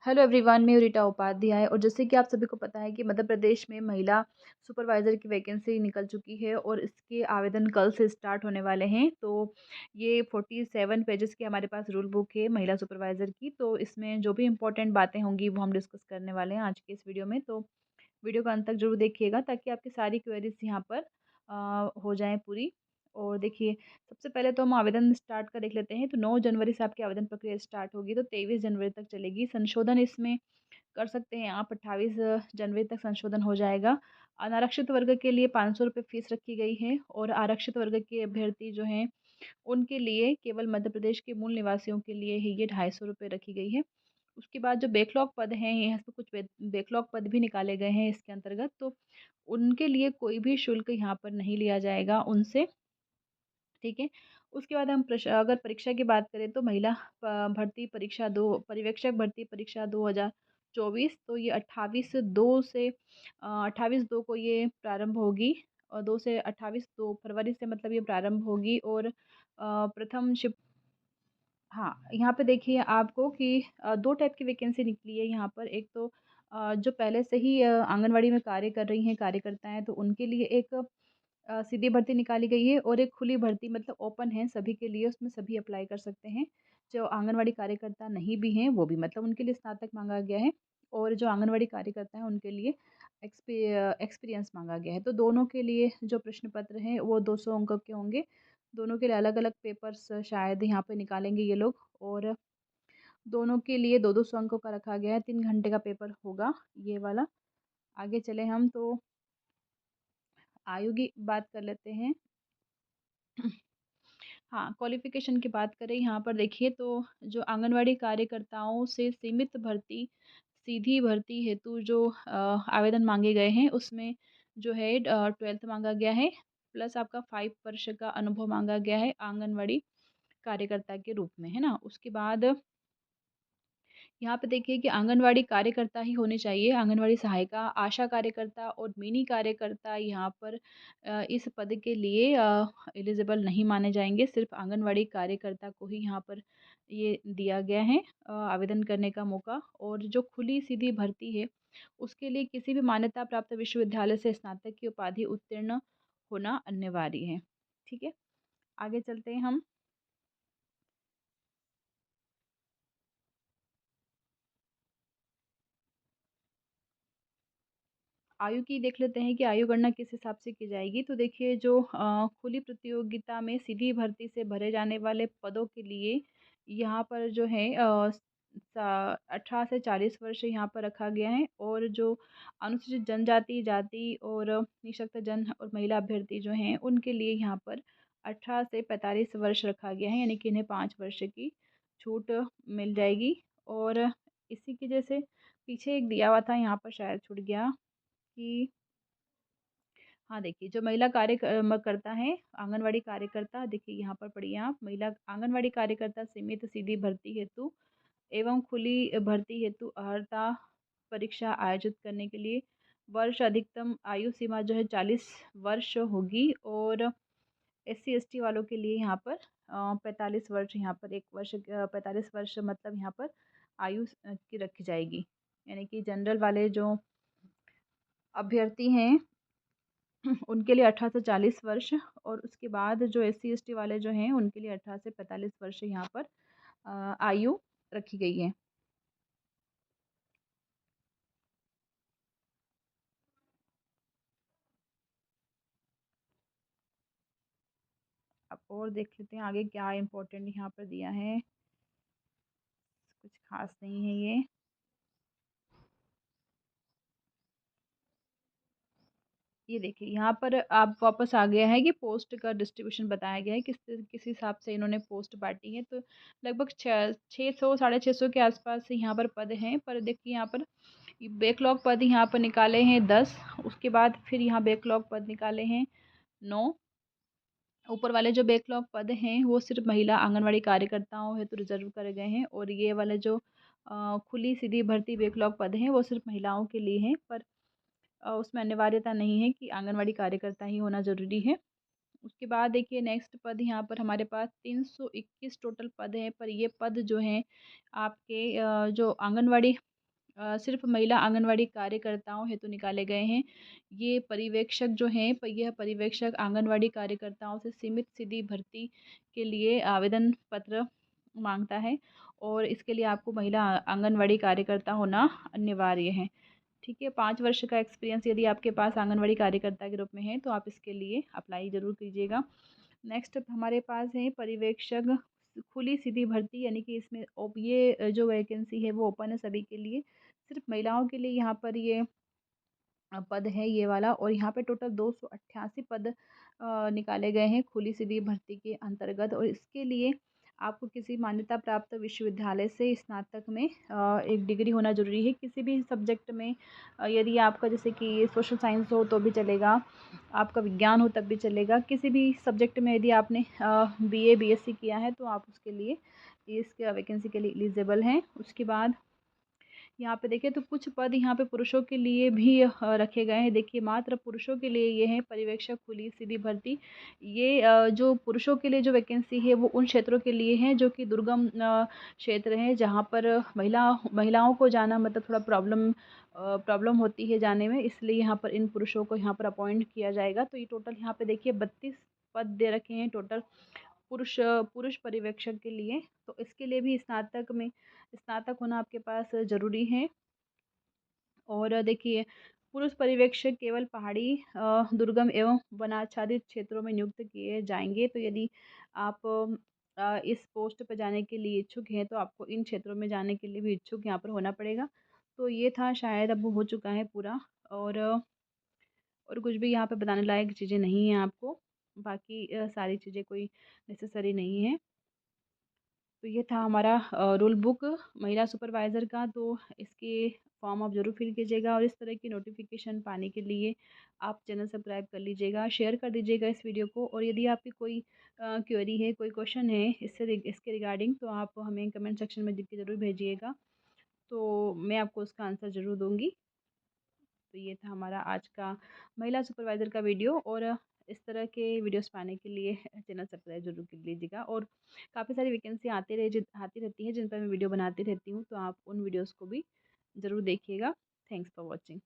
Hello everyone, मैं रीटा उपाध्याय। और जैसे कि आप सभी को पता है कि मध्य प्रदेश में महिला सुपरवाइज़र की वैकेंसी निकल चुकी है और इसके आवेदन कल से स्टार्ट होने वाले हैं। तो ये 47 पेजेस की हमारे पास रूल बुक है महिला सुपरवाइज़र की। तो इसमें जो भी इम्पोर्टेंट बातें होंगी वो हम डिस्कस करने वाले हैं आज के इस वीडियो में। तो वीडियो को अंत तक ज़रूर देखिएगा ताकि आपकी सारी क्वेरीज यहाँ पर हो जाएँ पूरी। और देखिए, सबसे पहले तो हम आवेदन स्टार्ट का देख लेते हैं। तो 9 जनवरी से आपकी आवेदन प्रक्रिया स्टार्ट होगी, तो 23 जनवरी तक चलेगी। संशोधन इसमें कर सकते हैं आप, 28 जनवरी तक संशोधन हो जाएगा। अनारक्षित वर्ग के लिए 500 रुपये फ़ीस रखी गई है और आरक्षित वर्ग के अभ्यर्थी जो हैं उनके लिए केवल मध्य प्रदेश के मूल निवासियों के लिए ही ये 250 रुपये रखी गई है। उसके बाद जो बैकलॉग पद हैं, यहाँ से कुछ बैकलॉग पद भी निकाले गए हैं इसके अंतर्गत। तो उनके लिए कोई भी शुल्क यहाँ पर नहीं लिया जाएगा उनसे, ठीक है। उसके बाद हम अगर परीक्षा की बात करें तो महिला भर्ती परीक्षा 2 पर्यवेक्षक भर्ती परीक्षा 2024, तो ये 28/2 से 28/2 को ये प्रारंभ होगी। और 2 से 28 फरवरी से मतलब ये प्रारंभ होगी। और प्रथम शिफ्ट, हाँ, यहाँ पे देखिए आपको कि 2 टाइप की वैकेंसी निकली है यहाँ पर। एक तो जो पहले से ही आंगनवाड़ी में कार्य कर रही हैं कार्यकर्ता हैं, तो उनके लिए एक सीधी भर्ती निकाली गई है। और एक खुली भर्ती मतलब ओपन है सभी के लिए, उसमें सभी अप्लाई कर सकते हैं। जो आंगनवाड़ी कार्यकर्ता नहीं भी हैं वो भी, मतलब उनके लिए स्नातक मांगा गया है। और जो आंगनवाड़ी कार्यकर्ता हैं उनके लिए एक्सपीरियंस मांगा गया है। तो दोनों के लिए जो प्रश्न पत्र हैं वो 200 अंक के होंगे। दोनों के लिए अलग अलग पेपर्स शायद यहाँ पे निकालेंगे ये लोग। और दोनों के लिए 2-2 अंकों का रखा गया है। 3 घंटे का पेपर होगा ये वाला। आगे चले हम तो आयु की बात कर लेते हैं। हाँ, क्वालिफ़िकेशन की बात करें यहाँ पर देखिए तो जो आंगनवाड़ी कार्यकर्ताओं से सीमित भर्ती, सीधी भर्ती हेतु जो आवेदन माँगे गए हैं उसमें जो है 12th माँगा गया है, प्लस आपका 5 वर्ष का अनुभव माँगा गया है आंगनवाड़ी कार्यकर्ता के रूप में, है ना? उसके बाद यहाँ पे देखिए कि आंगनवाड़ी कार्यकर्ता ही होने चाहिए। आंगनवाड़ी सहायिका, आशा कार्यकर्ता और मिनी कार्यकर्ता यहाँ पर इस पद के लिए एलिजिबल नहीं माने जाएँगे। सिर्फ़ आंगनवाड़ी कार्यकर्ता को ही यहाँ पर ये दिया गया है आवेदन करने का मौका। और जो खुली सीधी भर्ती है, उसके लिए किसी भी मान्यता प्राप्त विश्वविद्यालय से स्नातक की उपाधि उत्तीर्ण होना अनिवार्य है। ठीक है? आगे चलते हैं हम। आयु की देख लेते हैं कि आयु गणना किस हिसाब से की जाएगी। तो देखिए जो खुली प्रतियोगिता में सीधी भर्ती से भरे जाने वाले पदों के लिए यहाँ पर जो है 18 से 40 वर्ष यहाँ पर रखा गया है। और जो अनुसूचित जनजाति, जाति और निःशक्त जन और महिला अभ्यर्थी जो हैं उनके लिए यहाँ पर 18 से 45 वर्ष रखा गया है, यानी कि इन्हें 5 वर्ष की छूट मिल जाएगी। और इसी की जैसे पीछे एक दिया हुआ था, यहाँ पर शायद छूट गया कि हाँ, देखिए जो महिला करता है आंगनवाड़ी कार्यकर्ता, देखिए यहाँ पर पढ़िए आप, महिला आंगनवाड़ी कार्यकर्ता सीमित सीधी भर्ती हेतु एवं खुली भर्ती हेतु अर्हता परीक्षा आयोजित करने के लिए वर्ष अधिकतम आयु सीमा जो है 40 वर्ष होगी। और SC ST वालों के लिए यहाँ पर 45 वर्ष, यहाँ पर 1 वर्ष 45 वर्ष मतलब यहाँ पर आयु की रखी जाएगी। यानी कि जनरल वाले जो अभ्यर्थी हैं उनके लिए 18 से 40 वर्ष। और उसके बाद जो SC ST वाले जो हैं उनके लिए 18 से 45 वर्ष यहाँ पर आयु रखी गई है। अब और देख लेते हैं आगे क्या इम्पोर्टेंट यहाँ पर दिया है। कुछ खास नहीं है ये। ये देखिए यहाँ पर आप वापस आ गया है कि पोस्ट का डिस्ट्रीब्यूशन बताया गया है किस हिसाब से इन्होंने पोस्ट बांटी है। तो लगभग 600 650 के आसपास यहाँ पर पद हैं। पर देखिए यहाँ पर बैकलॉग पद यहाँ पर निकाले हैं 10। उसके बाद फिर यहाँ बैकलॉग पद निकाले हैं 9। ऊपर वाले जो बैकलॉग पद हैं वो सिर्फ महिला आंगनवाड़ी कार्यकर्ताओं हेतु रिजर्व करे गए हैं। और ये वाले जो खुली सीधी भर्ती बैकलॉग पद हैं वो सिर्फ महिलाओं के लिए हैं। पर उसमें अनिवार्यता नहीं है कि आंगनवाड़ी कार्यकर्ता ही होना ज़रूरी है। उसके बाद देखिए नेक्स्ट पद यहाँ पर हमारे पास 321 टोटल पद हैं। पर ये पद जो हैं आपके जो आंगनवाड़ी सिर्फ महिला आंगनवाड़ी कार्यकर्ताओं हेतु निकाले गए हैं। ये पर्यवेक्षक जो हैं यह पर्यवेक्षक आंगनवाड़ी कार्यकर्ताओं से सीमित सीधी भर्ती के लिए आवेदन पत्र मांगता है और इसके लिए आपको महिला आंगनवाड़ी कार्यकर्ता होना अनिवार्य है। ठीक है, 5 वर्ष का एक्सपीरियंस यदि आपके पास आंगनवाड़ी कार्यकर्ता के रूप में है तो आप इसके लिए अप्लाई ज़रूर कीजिएगा। नेक्स्ट हमारे पास है पर्यवेक्षक खुली सीधी भर्ती, यानी कि इसमें ये जो वैकेंसी है वो ओपन है सभी के लिए। सिर्फ महिलाओं के लिए यहाँ पर ये पद है ये वाला, और यहाँ पे टोटल 288 पद निकाले गए हैं खुली सीधी भर्ती के अंतर्गत। और इसके लिए आपको किसी मान्यता प्राप्त विश्वविद्यालय से स्नातक में एक डिग्री होना ज़रूरी है किसी भी सब्जेक्ट में। यदि आपका जैसे कि सोशल साइंस हो तो भी चलेगा, आपका विज्ञान हो तब भी चलेगा। किसी भी सब्जेक्ट में यदि आपने बीए बीएससी किया है तो आप उसके लिए इस वैकेंसी के लिए एलिजिबल हैं। उसके बाद यहाँ पे देखिए तो कुछ पद यहाँ पे पुरुषों के लिए भी रखे गए हैं। देखिए मात्र पुरुषों के लिए ये है पर्यवेक्षक पुलिस सीधी भर्ती। ये जो पुरुषों के लिए जो वैकेंसी है वो उन क्षेत्रों के लिए है जो कि दुर्गम क्षेत्र हैं, जहाँ पर महिलाओं को जाना मतलब थोड़ा प्रॉब्लम होती है जाने में, इसलिए यहाँ पर इन पुरुषों को यहाँ पर अपॉइंट किया जाएगा। तो ये टोटल यहाँ पे देखिए 32 पद दे रखे हैं टोटल पुरुष पुरुष पर्यवेक्षक के लिए। तो इसके लिए भी स्नातक होना आपके पास ज़रूरी है। और देखिए पुरुष पर्यवेक्षक केवल पहाड़ी दुर्गम एवं वनाच्छादित क्षेत्रों में नियुक्त किए जाएंगे। तो यदि आप इस पोस्ट पर जाने के लिए इच्छुक हैं तो आपको इन क्षेत्रों में जाने के लिए भी इच्छुक यहाँ पर होना पड़ेगा। तो ये था, शायद अब हो चुका है पूरा। और कुछ भी यहाँ पे बताने लायक चीज़ें नहीं हैं आपको, बाकी सारी चीज़ें कोई नेसेसरी नहीं है। तो ये था हमारा रूल बुक महिला सुपरवाइज़र का। तो इसके फॉर्म आप ज़रूर फिल कीजिएगा, और इस तरह की नोटिफिकेशन पाने के लिए आप चैनल सब्सक्राइब कर लीजिएगा, शेयर कर दीजिएगा इस वीडियो को। और यदि आपकी कोई क्वेरी है, कोई क्वेश्चन है इसके रिगार्डिंग, तो आप हमें कमेंट सेक्शन में लिख के ज़रूर भेजिएगा, तो मैं आपको उसका आंसर ज़रूर दूँगी। तो ये था हमारा आज का महिला सुपरवाइज़र का वीडियो। और इस तरह के वीडियोस पाने के लिए चैनल सब्सक्राइब जरूर कर लीजिएगा। और काफ़ी सारी वैकेंसी आती रहती है जिन पर मैं वीडियो बनाती रहती हूँ, तो आप उन वीडियोस को भी ज़रूर देखिएगा। Thanks for watching.